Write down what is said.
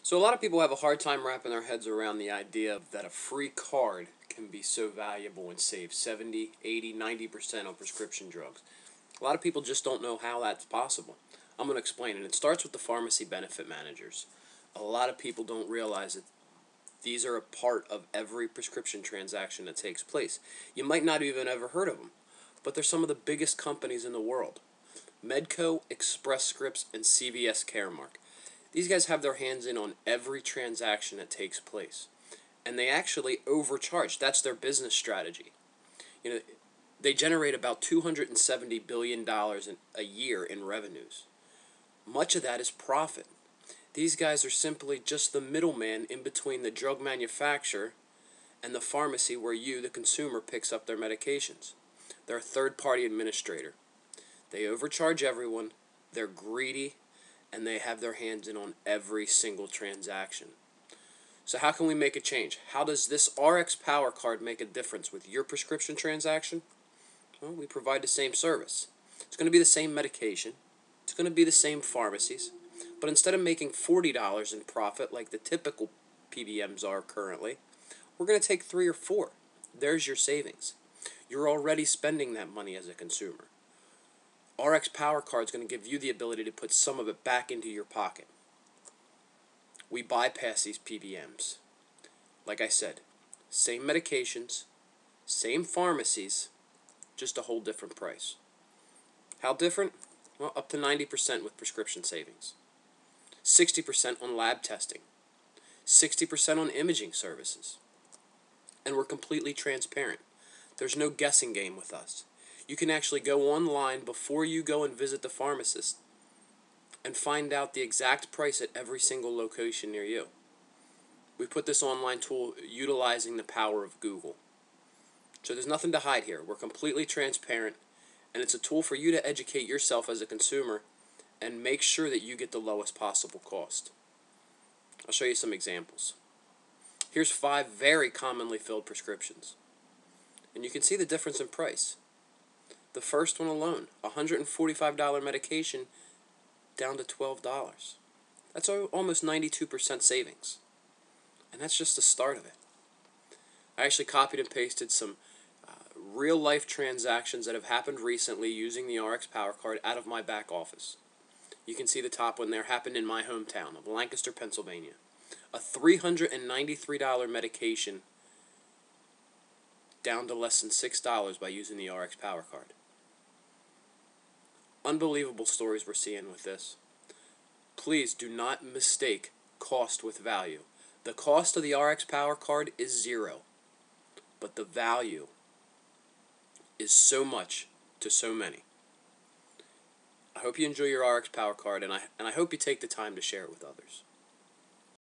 So a lot of people have a hard time wrapping their heads around the idea that a free card can be so valuable and save 70, 80, 90% on prescription drugs. A lot of people just don't know how that's possible. I'm going to explain it. It starts with the pharmacy benefit managers. A lot of people don't realize that these are a part of every prescription transaction that takes place. You might not even ever heard of them, but they're some of the biggest companies in the world. Medco, Express Scripts, and CVS Caremark. These guys have their hands in on every transaction that takes place. And they actually overcharge. That's their business strategy. You know, they generate about $270 billion a year in revenues. Much of that is profit. These guys are simply just the middleman in between the drug manufacturer and the pharmacy where you, the consumer, picks up their medications. They're a third-party administrator. They overcharge everyone, they're greedy, and they have their hands in on every single transaction. So how can we make a change? How does this Rx PowerCard make a difference with your prescription transaction? Well, we provide the same service. It's going to be the same medication. It's going to be the same pharmacies. But instead of making $40 in profit like the typical PBMs are currently, we're going to take 3 or 4. There's your savings. You're already spending that money as a consumer. Rx PowerCard is going to give you the ability to put some of it back into your pocket. We bypass these PBMs. Like I said, same medications, same pharmacies, just a whole different price. How different? Well, up to 90% with prescription savings, 60% on lab testing, 60% on imaging services. And we're completely transparent. There's no guessing game with us. You can actually go online before you go and visit the pharmacist and find out the exact price at every single location near you. We put this online tool utilizing the power of Google. So there's nothing to hide here. We're completely transparent, and it's a tool for you to educate yourself as a consumer and make sure that you get the lowest possible cost. I'll show you some examples. Here's 5 very commonly filled prescriptions. And you can see the difference in price. The first one alone, $145 medication down to $12. That's almost 92% savings. And that's just the start of it. I actually copied and pasted some real-life transactions that have happened recently using the Rx PowerCard out of my back office. You can see the top one there happened in my hometown of Lancaster, Pennsylvania. A $393 medication down to less than $6 by using the Rx PowerCard. Unbelievable stories we're seeing with this. Please do not mistake cost with value. The cost of the Rx PowerCard is 0, but the value is so much to so many. I hope you enjoy your Rx PowerCard, and I hope you take the time to share it with others.